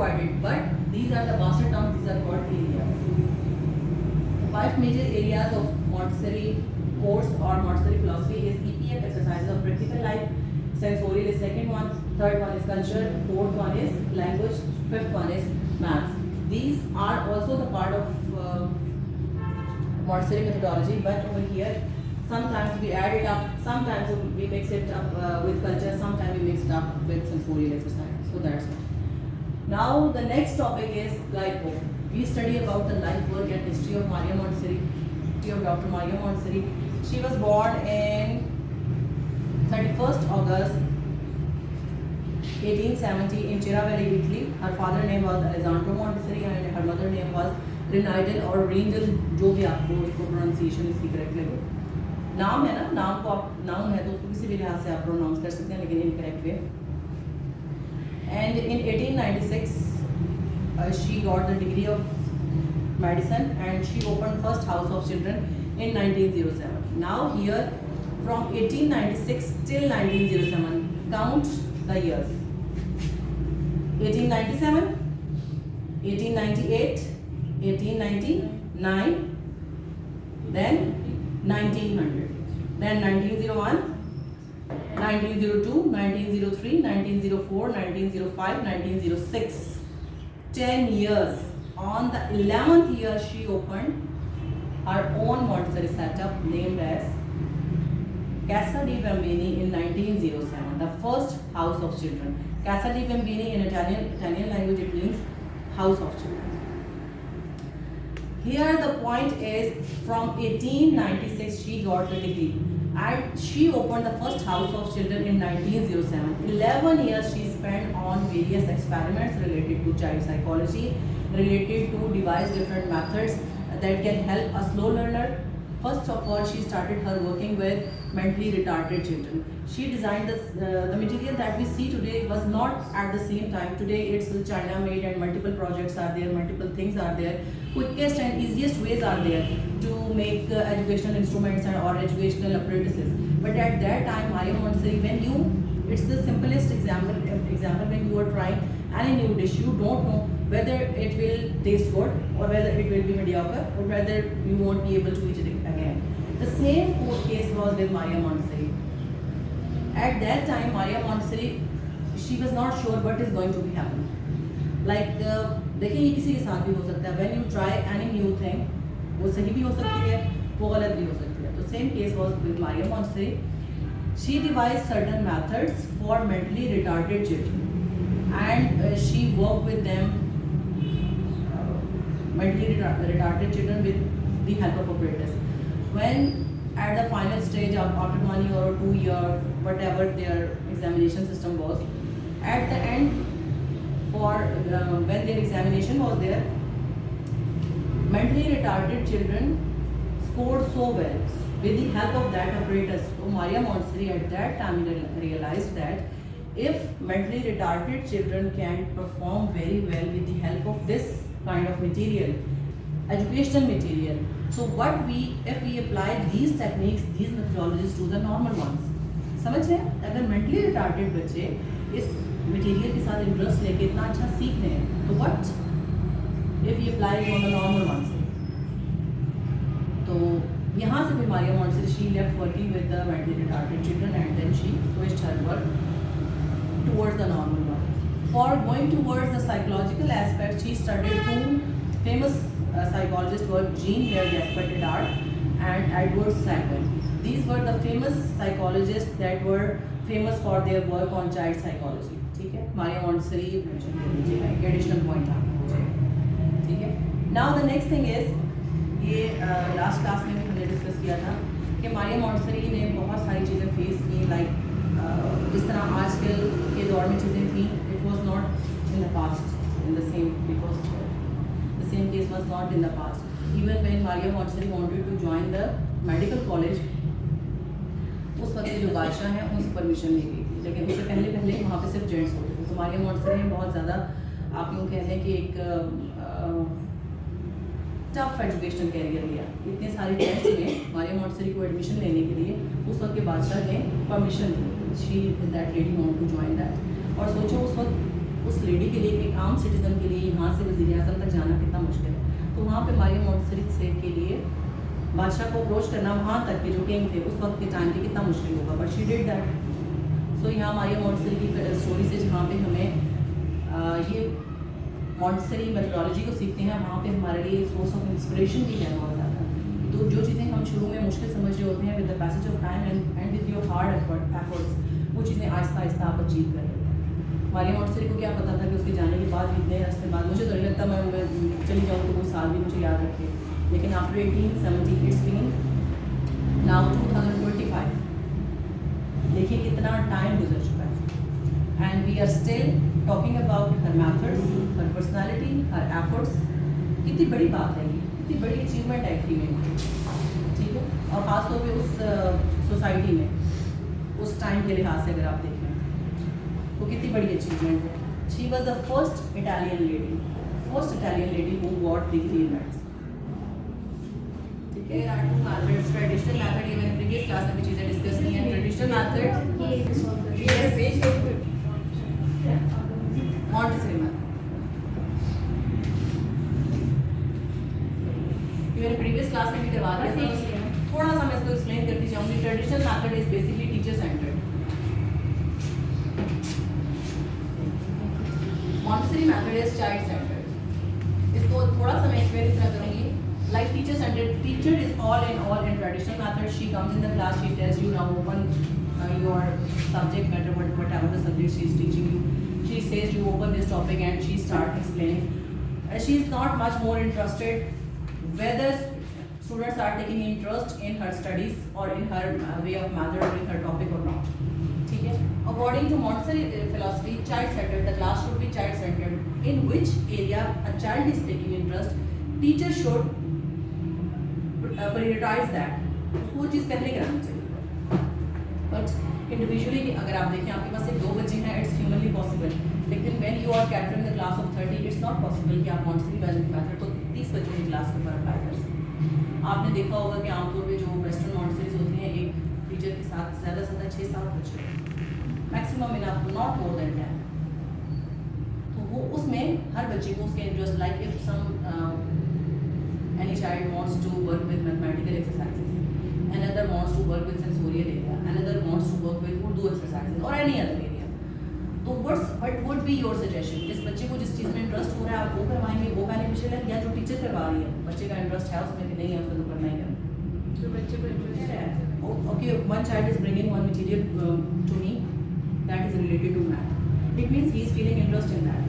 divided, but these are the master terms, these are called areas. 5 major areas of Montessori course or Montessori philosophy is EPF, exercises of practical life, sensorial is second one, third one is culture, fourth one is language, fifth one is maths. These are also the part of Montessori methodology, but over here sometimes we add it up, sometimes we mix it up with culture, sometimes we mix it up with sensorial exercise. So that's it. Now the next topic is life work. We study about the life work and history of Maria Montessori, history of Dr. Maria Montessori. She was born in 31st August 1870 in Chiraveri, Italy. Her father name was Alessandro Montessori and her mother name was Renidel or Rendel, जो भी आपको इसको pronunciation इसकी correct लगे. नाम है ना, नाम को आप नाउन है तो उसको किसी भी लिहाज से आप प्रोनाउंस कर सकते हैं, लेकिन incorrect way. And in 1896 she got the degree of medicine and she opened first house of children in 1907. Now here from 1896 till 1907 count the years. 1897, 1898, 1899, then 1900, then 1901, 1902, 1903, 1904, 1905, 1906. 10 years. On the 11th year she opened her own Montessori setup named as Casa di Bambini in 1907, the first house of children. Casa di Bambini in Italian language it means house of children. Here the point is from 1896 she got the degree and she opened the first house of children in 1907. 11 years she spent on various experiments related to child psychology, related to devise different methods that can help a slow learner. First of all, she started her working with mentally retarded children. She designed the material that we see today was not at the same time. Today it's China made and multiple projects are there, multiple things are there. Quickest and easiest ways are there to make educational instruments or educational apparatuses. But at that time, Maria Montessori, it's the simplest example when you are trying any new dish, you don't know whether it will taste good or whether it will be mediocre or whether you won't be able to eat it again. The same case was with Maria Montessori. At that time, Maria Montessori, she was not sure what is going to be happening. Like देखिए ये किसी के साथ भी हो सकता है. When you try any new thing, वो सही भी हो सकती है, वो गलत भी हो सकती है. तो same case was with Maria Montessori. She devised certain methods for mentally retarded children, and she worked with them, mentally retarded children, with the help of operators. When at the final stage after 1 year or 2 years, whatever their examination system was, at the end, when their examination was there, mentally retarded children scored so well with the help of that apparatus. So Maria Montessori at that time realized that if mentally retarded children can perform very well with the help of this kind of material, educational material, so if we apply these techniques, these methodologies to the normal ones, समझ रहे हैं? अगर mentally retarded बच्चे इस material के साथ interest लेके इतना अच्छा सीख रहे हैं, तो what if we apply it on the normal ones? तो यहाँ से भी Maria Montessori, she left working with the mentally retarded children and then she switched her work towards the normal one. For going towards the psychological aspect, she studied two famous psychologists were Jean-Pierre Descartes and Edward Sackler. These were the famous psychologists that were famous for their work on child psychology. ठीक है? Maria Montessori mention कर लीजिएगा, एक additional point आपको हो जाएगा. ठीक है? Now the next thing is, ये लास्ट क्लास में भी हमने डिस्कस किया था कि मारिया मॉन्टेसरी ने बहुत सारी चीज़ें फेस की, लाइक जिस तरह आजकल के दौर में चीज़ें थी, it was not in the past in the same, because the same case was not in the past. Even when Maria Montessori wanted to join the medical college, उस वक्त जो बादशाह हैं उनसे परमिशन ली गई थी, लेकिन उससे पहले वहाँ पे सिर्फ जेंट्स होते थे. तो मारिया मॉन्टेसरी ने बहुत ज़्यादा, आप यूँ कह लें कि एक टफ एजुकेशनल कैरियर लिया. इतने सारे टेस्ट में मारिया मॉन्टेसरी को एडमिशन लेने के लिए उस वक्त के बादशाह ने परमिशन दी. She that lady want to join that. और सोचो उस वक्त उस लेडी के लिए कि आम सिटीज़न के लिए यहाँ से वज़ीर-ए-आज़म तक जाना कितना मुश्किल है। तो वहाँ पे मारिया मोंटेसरी सेट के लिए बादशाह को अप्रोच करना वहाँ तक के जो किंग थे उस वक्त के टाइम पे कितना मुश्किल होगा, बट शी डिड दैट। सो यहाँ मारिया मोंटेसरी की स्टोरी से जहाँ पे हमें ये मोंटेसरी मेथोडोलॉजी को सीखते हैं, वहाँ पे हमारे लिए सोर्स ऑफ इंस्पिरेशन भी है बहुत ज़्यादा। तो जो चीज़ें हम शुरू में मुश्किल समझ रहे होते हैं, with the passage of time and with your hard efforts वो चीज़ें आहिस्ता आहिस्ता आप अचीव कर लेते हैं। मारिया मोंटेसरी को क्या पता था कि उसके जाने के बाद इतने अरसे बाद, मुझे तो नहीं लगता मैं चली जाऊँ तो कोई साल भी मुझे याद रखे, लेकिन आफ्टर 1870 इट्स बीन नाउ 2025, देखिए कितना टाइम गुजर चुका है and we are still talking about her methods, her personality, her efforts. कितनी बड़ी बात है ये, कितनी बड़ी अचीवमेंट है फीमेल की, ठीक है। और ख़ासतौर पे उस सोसाइटी में उस टाइम के लिहाज से अगर आप देखें तो कितनी बड़ी अचीवमेंट है। She was the first Italian lady who got degree in maths, ठीक है। ट्रेडिशनल मैथड, ये मैंने प्रीवियस क्लास में भी चीज़ें डिस्कस की हैं। ट्रेडिशनल मैथड मोंटेसरी मैथड, मैंने प्रीवियस क्लास में भी करवा दिया था, थोड़ा सा मैं इसको एक्सप्लेन करती जाऊंगी। Traditional method is basically teacher centred, Montessori method is child centred. इसको थोड़ा सा मैं एक्सप्लेन इस तरह करूंगी, like teacher centred, teacher is all in traditional method, she comes in the class, she tells you now open your subject matter, whatever the subject she is teaching you, she says you open this topic and she starts explaining. She is not much more interested whether students are taking interest in her studies or in her way of method or in her topic or not, ठीक है। According to Montessori philosophy, child centered, the class should be child centered. In which area a child is taking interest, teacher should prioritize that, वो चीज़ पहले करानी चाहिए। But individually अगर आप देखें, आपके पास सिर्फ 2 बच्चे हैं, इट्स ह्यूमनली पॉसिबल, लेकिन when you are catering the class of 30 it's not possible कि आप मोंटेसरी मैथड को 30 बच्चों की क्लास के ऊपर अप्लाई कर सकें। आपने देखा होगा कि आमतौर पे जो वेस्टर्न मोंटेसरीज होती हैं, एक टीचर के साथ ज़्यादा से ज़्यादा 6-7 बच्चे, maximum enough, not more than 10। तो वो उसमें हर बच्चे को उसके interest, like if some any child wants to work with mathematical exercises, another wants to work with sensorial area, another wants to work with Urdu exercises or any other area. तो what would be your suggestion? जिस बच्चे को जिस चीज़ में interest हो रहा है आप वो करवाएंगे, वो बेनिफिशियल है, या जो टीचर करवा रही है बच्चे का इंटरेस्ट है उसमें कि नहीं है उसमें तो करना ही करना, जो बच्चे को इंटरेस्ट है। Okay, one child is bringing one material to me that is related to math. It means he is feeling interest in that.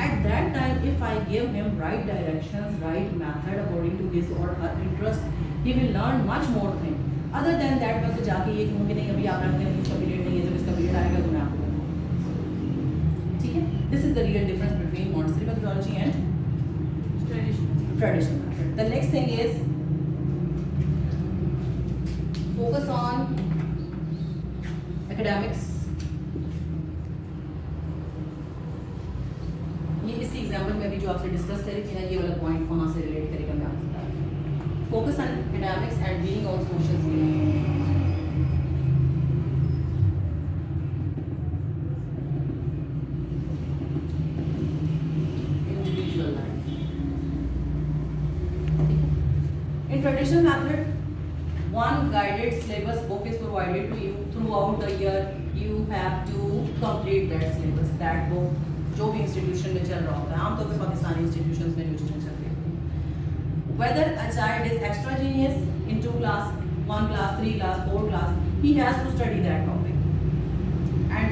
At that time, if I give him right directions, right method according to his or her interest, he will learn much more things. Other than that, बस जाके ये कहूँ कि नहीं अभी आप रखते हैं, इसका पीरियड नहीं है, जब इसका पीरियड आएगा तो मैं आपको बताऊँगा, ठीक है। This is the real difference between Montessori methodology and traditional method. The next thing is focus on academics. ये इसी एग्जाम्पल में अभी जो आपसे डिस्कस करी थी ना, ये वाला पॉइंट वहाँ से रिलेट करेगा मैं आपको बता रही हूँ। Focus on academics and being on social skills. Individual learning. In traditional method, one guided syllabus book is provided to you throughout the year. You have to complete that syllabus, that book. जो भी institution में चल रहा होता है, आमतौर पर Pakistani institution में जो चीज़ें चलती हैं, whether a child is extra genius in 2 class, 1 class, 3 class, 4 class, he has to study that topic. And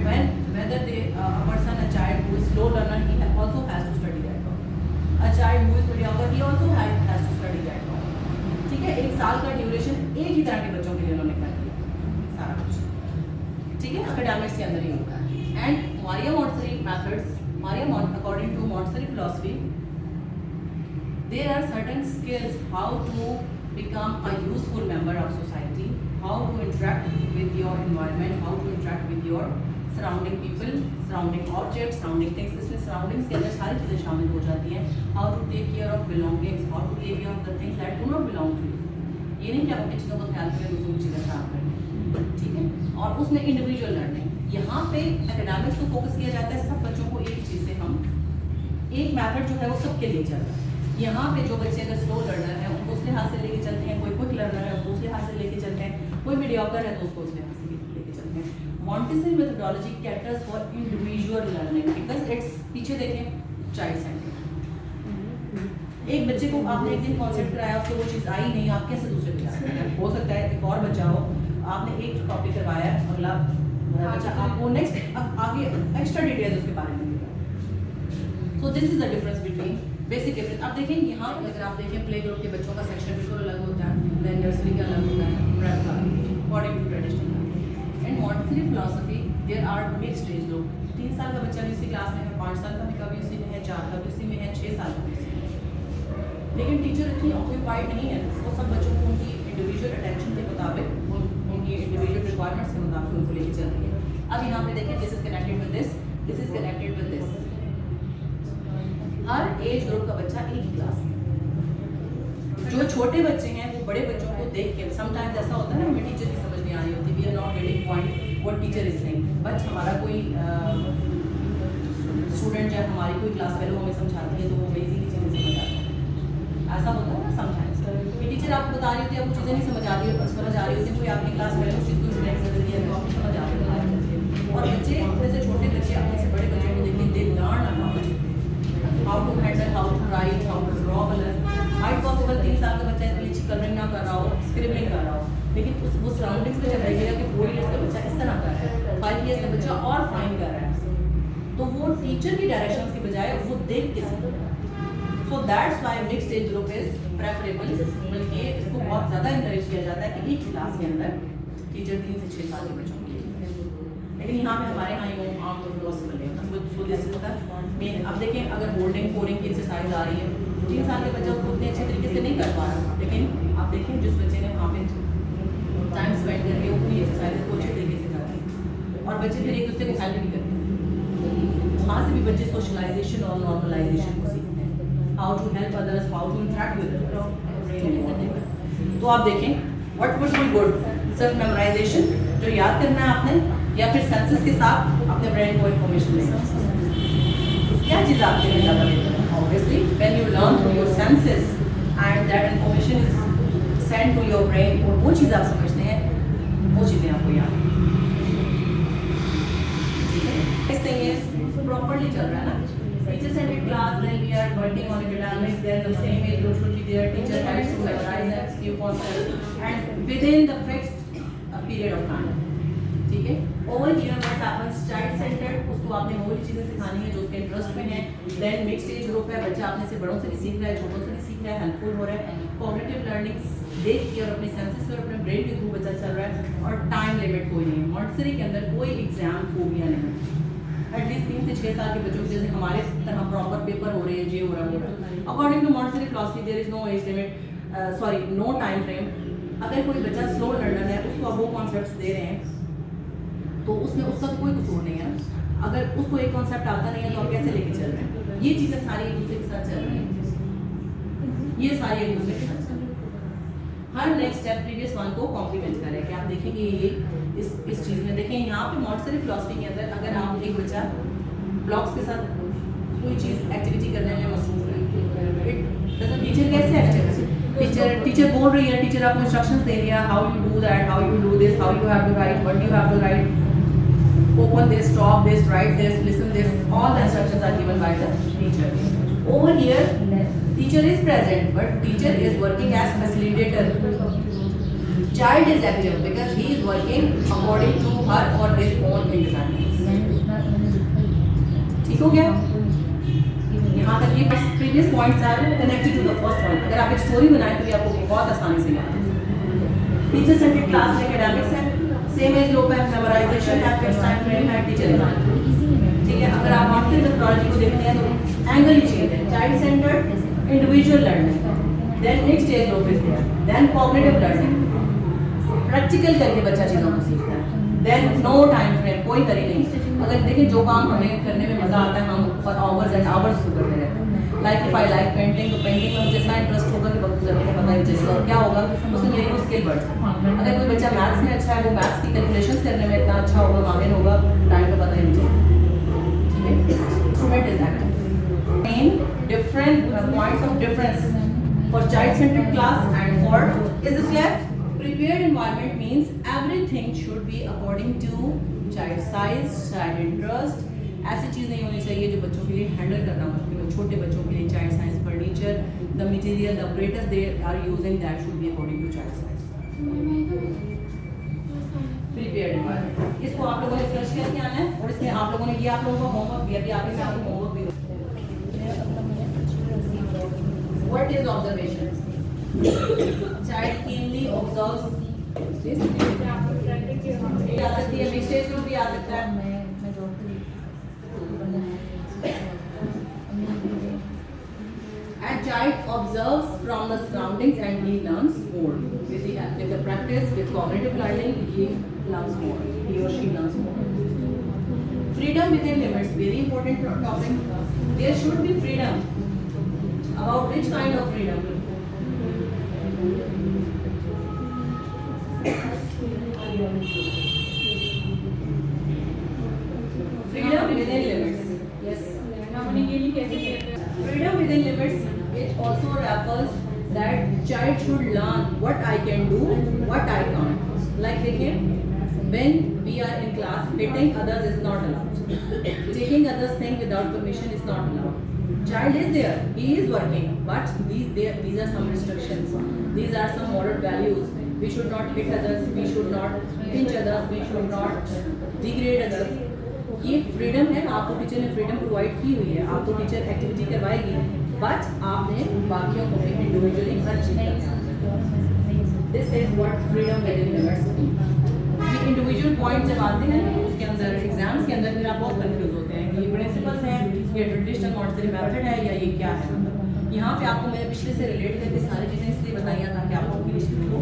whether a person, a child who is slow learner, he also has to study that topic. A child who is mediocre, he also has to study that topic. ठीक है, 1 साल का duration एक ही तरह के बच्चों के लिए उन्होंने कर दिया सारा कुछ, ठीक है, एकेडमिक्स के अंदर ही होता है। And Maria Montessori methods, according to Montessori philosophy, there are certain skills how to become a useful member of society, how to interact with your environment, how to interact with your surrounding people, surrounding objects, surrounding things. इसमें surroundings के अंदर सारी चीज़ें शामिल हो जाती हैं। How to take care of belongings, how to take care of the things that do not belong to you. ये नहीं कि आप अपनी चीज़ों को ख्याल करें, दूसरों की चीज़ें खराब करें, ठीक है। और उसमें इंडिविजुअल लर्निंग, यहाँ पे एकेडमिक्स को फोकस किया जाता है, सब बच्चों को एक चीज़ से हम एक मेथड जो है वो सबके लिए चल रहा है। यहाँ पे जो बच्चे अगर स्लो लर्नर है उनको उस लिहाज से लेके चलते हैं, कोई क्विक लर्नर है उसको उस लिहाज से लेके चलते हैं, कोई मीडियोकर है तो उसको उस लिहाज से लेके चलते हैं। Montessori methodology caters for individual learning because it's, पीछे देखें, चाइल्ड सेंटर। एक बच्चे को आपने एक दिन कॉन्सेप्ट कराया, उसको वो चीज़ आई नहीं, आप कैसे दूसरे पे जाएंगे? हो सकता है एक और बच्चा हो, आपने एक टॉपिक करवाया, अगला बच्चा आपको नेक्स्ट आगे एक्स्ट्रा डिटेल्स उसके बारे में देगा। So this is the difference between basic difference. आप देखें यहाँ अगर आप देखें प्ले ग्रुप के बच्चों का सेक्शन बिल्कुल अलग होता है, देन नर्सरी का अलग होता है, प्रेप का according to traditional. And Montessori philosophy there are mixed age group. 3 साल का बच्चा भी उसी क्लास में है, 5 साल का भी कभी उसी में है, 4 का भी उसी में है, 6 साल का भी उसी में है। लेकिन टीचर इतनी ऑक्यूपाइड नहीं है, वो सब बच्चों को उनकी इंडिविजुअल अटेंशन के मुताबिक उनकी इंडिविजुअल रिक्वायरमेंट्स के मुताबिक उनको लेके चल रही है। अब यहाँ पे देखें, this is connected with this, this is connected with this. Her age group का बच्चा एक ही क्लास में। जो छोटे बच्चे हैं वो बड़े बच्चों को देख के, समटाइम्स ऐसा होता है ना, हमें टीचर की समझ नहीं आ रही होती, we are not getting point what teacher is saying, but हमारा कोई स्टूडेंट जब हमारी कोई क्लास फेलो हमें समझाती है तो वो इजीली चीज़ें समझ आती है। ऐसा होता है ना समटाइम्स कि टीचर आपको बता रही होती है, आपको चीज़ें नहीं समझ आ रही होती है, कोई आपकी क्लास फेलो उस चीज़ को एक्सप्लेन कर देती है तो आपको समझ आ रही है। और बच्चे जैसे छोटे बच्चे अपने से बड़े बच्चों को देखिए, they learn about how to handle, how to write, how to draw colour. Height possible 3 साल का बच्चा इतनी अच्छी कलरिंग ना कर रहा हो, स्क्रिबलिंग कर रहा हो, लेकिन उस सराउंडिंग्स में जब लगेगा कि 4 ईयर्स का बच्चा इस तरह कर रहा है, 5 ईयर्स का बच्चा और फाइन कर रहा है, तो वो टीचर की डायरेक्शंस के बजाय वो देख के सीखता है। So that's why mixed age group is preferable, बल्कि इसको बहुत ज़्यादा इंकरेज किया जाता है कि एक क्लास के अंदर टीचर 3 से 6 साल के बच्चों के लिए, लेकिन यहाँ पे हमारे यहाँ ये आमतौर पर पॉसिबल नहीं होता। So this is the main. अब देखें, अगर होल्डिंग कोरिंग की एक्सरसाइज आ रही है, 3 साल के बच्चा उसको उतने अच्छे तरीके से नहीं कर पा रहा, लेकिन आप देखें जिस बच्चे ने वहाँ पे टाइम स्पेंड करके वो पूरी एक्सरसाइज को अच्छे तरीके से कर रहे हैं और बच्चे फिर एक दूसरे को हेल्प भी करते हैं। वहाँ से भी बच्चे सोशलाइजेशन और नॉर्मलाइजेशन को सीखते हैं, how to help others, how to interact with others. तो आप देखें व्हाट वुड बी गुड, सिर्फ मेमोराइजेशन जो याद करना है आपने, या फिर सेंसेस के साथ अपने ब्रेन को इन्फॉर्मेशन देना, क्या चीज़ आपके लिए ज़्यादा बेहतर है? Obviously when you learn through your senses and that information is send to your brain, और वो चीज़ आप समझते हैं, वो चीज़ें आपको याद हैं। Next thing is properly चल रहा है ना, teacher centered class, then we are working on academics, then the same age group should be there, teacher has to memorize and few concepts and within the fixed period of time, ठीक है। Over here what happens, child centred, उसको आपने वो वाली चीज़ें सिखानी है जो उसके इंटरेस्ट में है। देन मिक्स्ड एज ग्रुप है, बच्चा अपने से बड़ों से भी सीख रहा है, छोटों से भी सीख रहा है, हेल्पफुल हो रहा है, कॉग्निटिव लर्निंग देख के और अपने सेंसेस और अपने ब्रेन के थ्रू बच्चा चल रहा है, और टाइम लिमिट कोई नहीं है। मॉन्टेसरी के अंदर कोई एग्जाम फोबिया नहीं है। एटलीस्ट 3 से 6 साल के बच्चों के जैसे हमारे तरह प्रॉपर पेपर हो रहे हैं, ये हो रहा है। According to Montessori philosophy there is no age limit, sorry no time frame. अगर कोई बच्चा स्लो लर्नर है, उसको आप वो कॉन्सेप्ट्स दे रहे हैं तो उसमें उसका कोई कसूर नहीं है। अगर उसको एक कॉन्सेप्ट आता नहीं है तो आप कैसे लेके चल रहे हैं? ये चीज़ें सारी एक दूसरे के साथ चल रही हैं, ये सारी एक दूसरे के साथ चल रही हैं। हर नेक्स्ट स्टेप प्रीवियस वन को कॉम्प्लीमेंट कर रहे हैं कि आप देखेंगे ये इस चीज़ में देखें। यहाँ पे मॉन्टेसरी फिलॉसफी के अंदर अगर आप एक बच्चा ब्लॉक्स के साथ कोई चीज़ एक्टिविटी करने में मसरूफ है, टीचर कैसे एक्टिविटी, टीचर बोल रही है, टीचर आपको इंस्ट्रक्शंस दे रही है, how you do that, how you do this, how you have to write, what you have to write, open this, stop this, write this, listen this, all the instructions are given by the teacher. Over here, teacher is present, but teacher is working as facilitator. Child is active because he is working according to her or his own independence. ठीक हो गया? यहाँ तक ये previous points are connected to the first point. अगर आप एक story बनाएं तो ये आपको बहुत आसानी से याद है। टीचर सेंटर्ड क्लास में एकेडमिक्स है, सेम एज ग्रुप है, मेमोराइजेशन है, फिक्स टाइम फ्रेम है, टीचर इज, ठीक है। अगर आप मॉन्टेसरी मेथोडोलॉजी को देखते हैं तो एंगल ही चेंज है, child centred, individual learning, then next age group is there, then cognitive learning, practical करके बच्चा चीज़ों को सीखता है, देन नो टाइम फ्रेम, कोई करी नहीं। अगर देखिए जो काम हमें करने में मज़ा आता है हम फॉर आवर्स एंड आवर्स करते रहते हैं। Like if I like painting, तो पेंटिंग में मुझे इतना इंटरेस्ट होगा कि वक्त गुजरने का पता ही चलेगा, और क्या होगा उसमें मेरी वो स्किल बढ़ जाए। अगर कोई बच्चा मैथ्स में अच्छा है, वो मैथ्स की कैलकुलेशंस करने में इतना अच्छा होगा, माहिर होगा, टाइम का पता ही नहीं चलेगा, ठीक है। Instrument is active. Main points of difference for child-centered class and for, is this clear? Prepared environment means everything should be according to child size, child interest. ऐसी चीज़ नहीं होनी चाहिए जो बच्चों के लिए हैंडल करना मुश्किल हो. छोटे बच्चों के लिए child size furniture, the material, the apparatus they are using, that should be according to child size. Prepared environment. इसको आप लोगों ने सर्च करके आना है और इसमें आप लोगों ने ये आप लोगों को होमवर्क दिया कि आपके साथ होमवर्क भी. What is observation? Child keenly observes. आ सकती है मिस्टेक भी आ सकता है. A child observes from the surroundings and he learns more. With the practice, with cognitive learning, he learns more. He or she learns more. Freedom within limits, very important topic. There should be freedom. About which kind of freedom? Freedom within limits. Yes. Freedom within limits, it also refers that child should learn what I can do, what I can't. Like देखिए, when we are in class, hitting others is not allowed. Taking others' thing without permission is not allowed. Child is there, he is working, but these are some restrictions. These are some moral values. We should not hit others, we should not pinch others, we should not degrade others. ये freedom है, आपको teacher ने freedom provide की हुई है, आपको teacher activity करवाएगी, but आपने बाकियों को भी इंडिविजुअली हर चीज़ करना. This is what freedom with in limits. ये इंडिविजुअल पॉइंट जब आते हैं उसके अंदर एग्जाम्स के अंदर फिर आप बहुत कंफ्यूज होते हैं कि ये प्रिंसिपल्स हैं, ये ट्रेडिशनल मॉन्टेसरी मेथड है या ये क्या है. यहाँ पे आपको मैंने पिछले से रिलेट करके सारी चीज़ें इसलिए बताई ताकि आपको क्लियर हो.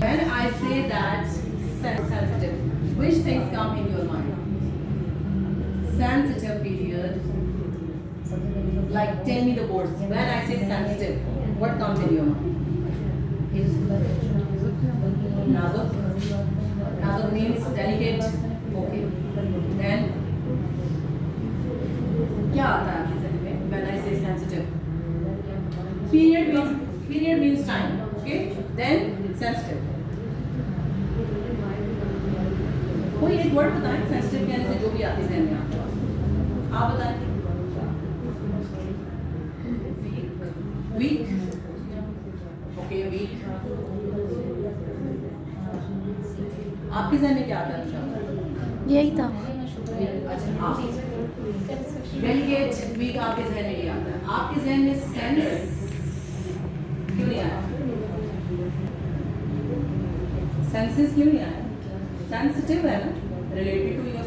When I say that sensitive, which things come in your mind? Sensitive period. Like tell me the words. When I say sensitive, what comes in your mind? Nazuk. Nazuk means delicate. Okay. Then क्या आता है आपके ज़हन में? When I say sensitive. Period means time. Okay. Then sensitive. कोई एक word बताएं sensitive कहने से जो भी आती है आप बताएं. वीक. Okay week. आपके ज़हन में क्या आता है? यही था. अच्छा आप डेलीगेट वीक आपके ज़हन में ये आता है. आपके ज़हन में सेंस क्यों नहीं आया? सेंसेस क्यों नहीं आया? Sensitive है ना, related to your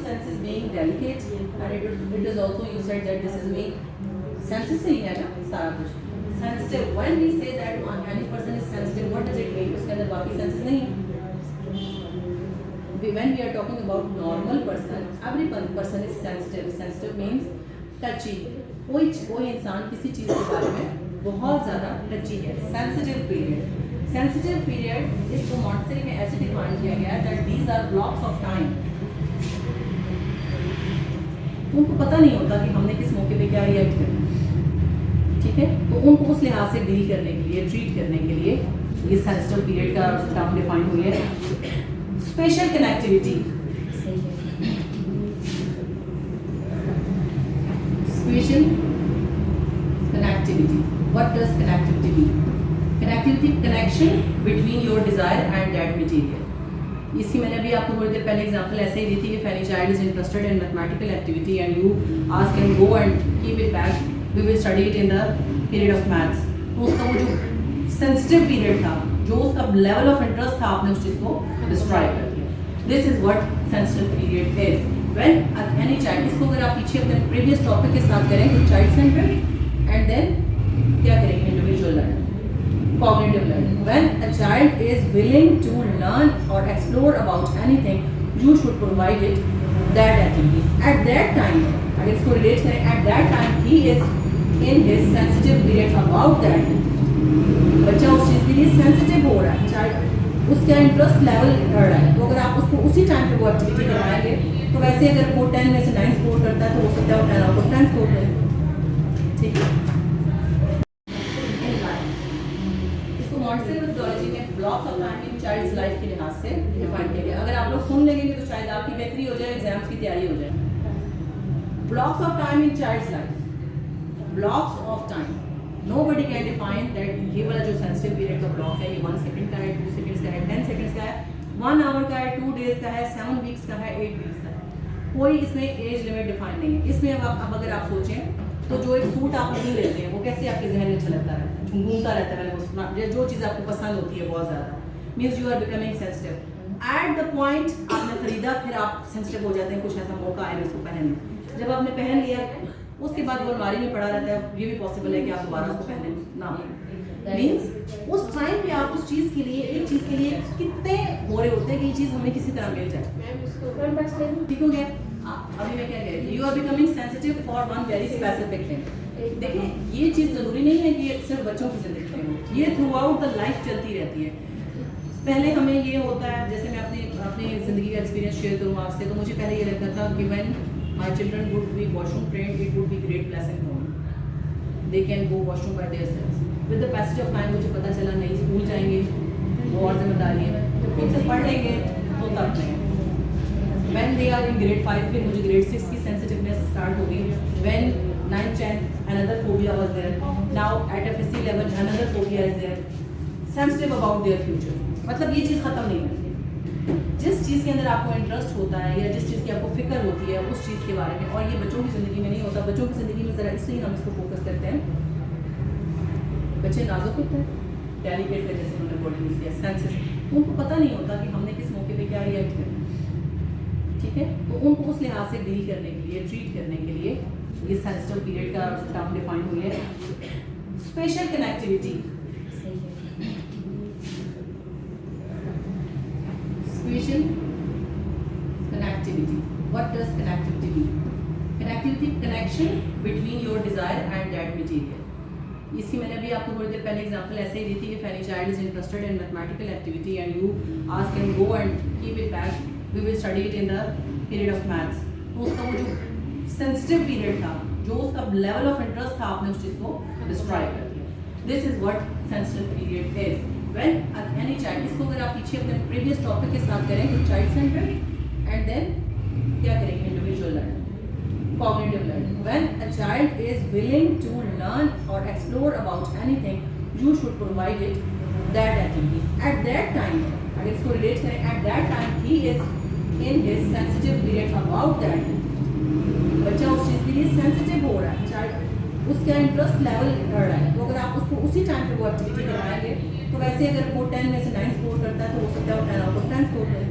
senses being delicate, and it is also you said that this is weak. Senses से ही है ना सारा कुछ. Sensitive. When we say that any person is sensitive, what does it mean? उसके अंदर बाकी senses नहीं. When we are talking about normal person, every person is sensitive. Sensitive means touchy. कोई इंसान किसी चीज़ के बारे में बहुत ज़्यादा touchy है. Sensitive period. सेंसिटिव पीरियड इसको मॉन्टेसरी में ऐसे डिफाइन किया गया है that these are blocks of time. उनको पता नहीं होता कि हमने किस मौके पे क्या रिएक्ट करना. ठीक है, तो उनको उस लिहाज से डील करने के लिए, ट्रीट करने के लिए ये सेंसिटिव पीरियड का टर्म डिफाइन हुई है. Special connectivity. Special connectivity. What does connectivity mean? Connectivity, connection between your desire and that material. इसकी मैंने अभी आपको थोड़ी देर पहले एग्जांपल ऐसे ही दी थी कि if any child is interested in mathematical activity and you ask him go and keep it back, we will study it in the period of maths. तो उसका वो जो sensitive period था, जो उसका level of interest था, आपने उस चीज़ को destroy कर दिया. This is what sensitive period is. When any child, इसको अगर आप पीछे अपने previous topic के साथ करें तो child centered and then क्या करेंगे? Individual learning. Cognitive learning. When a child is willing to learn or explore about anything, you should provide it that activity. At that time, अगर इसको relate करें, at that time he is in his sensitive period about that. बच्चा उस चीज़ के लिए sensitive हो रहा है, child उसका interest level बढ़ रहा है. तो अगर आप उसको उसी टाइम पे वो एक्टिविटी करवाएंगे, तो वैसे अगर वो 10 में से 9 स्कोर करता है तो हो सकता है वो 10 आउट ऑफ 10 स्कोर करे. आपकी बेहतरी हो जाए, एग्जाम्स की तैयारी हो जाए। Blocks of time in child's life, blocks of time, nobody can define that ये वाला जो सेंसिटिव पीरियड का ब्लॉक है, ये 1 सेकंड का है, 2 सेकंड्स का है, 10 सेकंड्स का है, 1 आवर का है, 2 डेज का है, 7 वीक्स का है, 8 वीक्स का है। कोई इसमें एज लिमिट डिफाइन नहीं है। इसमें अब अगर आप सोचें तो जो एक सूट आप नहीं लेते हैं वो कैसे आपके जहन में छलकता रहता है, घूमता रहता है, मैंने वो सुना, जो चीज़ आपको पसंद होती है बहुत ज़्यादा, means you are becoming sensitive. At the point आपने खरीदा, फिर आप सेंसिटिव हो जाते हैं, कुछ ऐसा मौका आए इसको पहन लें। जब आपने पहन लिया उसके बाद वो अलमारी में पड़ा रहता है, ये भी पॉसिबल है कि आप दोबारा उसको पहने ना। मीन्स उस टाइम पे आप उस चीज़ के लिए, एक चीज़ के लिए कितने हो रहे होते हैं कि ये चीज़ हमें किसी तरह मिल जाए। ठीक हो गया? अभी मैं क्या कह रही हूँ, you are becoming sensitive for one very specific thing. देखिए ये चीज़ ज़रूरी नहीं है कि सिर्फ बच्चों की ज़िंदगी में हो, ये थ्रू आउट द लाइफ चलती रहती है। पहले हमें ये होता है, जैसे मैं अपनी ज़िंदगी का एक्सपीरियंस शेयर करूँ आपसे, तो मुझे पहले ये लगता था कि when my children would be washroom trained, it would be great blessing for me. They can go washroom by themselves. With the passage of time मुझे पता चला नहीं, स्कूल जाएंगे वो और जिम्मेदारी है, खुद से पढ़ लेंगे तो तब नहीं। When they are in grade 5, फिर मुझे grade 6 की sensitiveness start हो गई। When 9th 10th another phobia was there. Now at FSC level another phobia is there. Sensitive about their future. मतलब ये चीज़ खत्म नहीं है। जिस चीज़ के अंदर आपको इंटरेस्ट होता है या जिस चीज़ की आपको फिक्र होती है उस चीज़ के बारे में, और ये बच्चों की ज़िंदगी में नहीं होता। बच्चों की ज़िंदगी में ज़रा इसलिए हम इसको फोकस करते हैं, बच्चे नाजुक होते हैं, डेलिकेट है, जैसे उन्होंने वर्ड यूज़ किया, सेंसेस, उनको पता नहीं होता कि हमने किस मौके पे क्या रिएक्ट करना। ठीक है, तो उनको उस लिहाज से डील करने के लिए, ट्रीट करने के लिए ये सेंसिटिव पीरियड का टर्म डिफाइन हुई है। Special connectivity, spatial connectivity. What does connectivity mean? Connectivity, connection between your desire and that material. इसकी मैंने अभी आपको थोड़ी देर पहले एग्जांपल ऐसे ही दी थी कि if any child is interested in mathematical activity and you ask him go and keep it back, we will study it in the period of maths. तो उसका वो जो sensitive period था, जो उसका level of interest था, आपने उस चीज़ को destroy कर दिया. This is what sensitive period is. When any child, इसको अगर आप पीछे अपने प्रीवियस टॉपिक के साथ करें तो चाइल्ड सेंटर्ड एंड देन क्या करेंगे, individual learning, cognitive learning. When a child is willing to learn or explore about anything, you should provide it that activity. At that time, अगर इसको रिलेट करें, at that time he is in his sensitive period about that. बच्चा उस चीज़ के लिए sensitive हो रहा है, चाइल्ड उसका इंटरेस्ट लेवल बढ़ रहा है, तो अगर आप उसको उसी टाइम पे वो एक्टिविटी कराएंगे तो वैसे अगर वो 10 में से 9 स्कोर करता है तो हो सकता है वो 10 आउट ऑफ 10 स्कोर करे।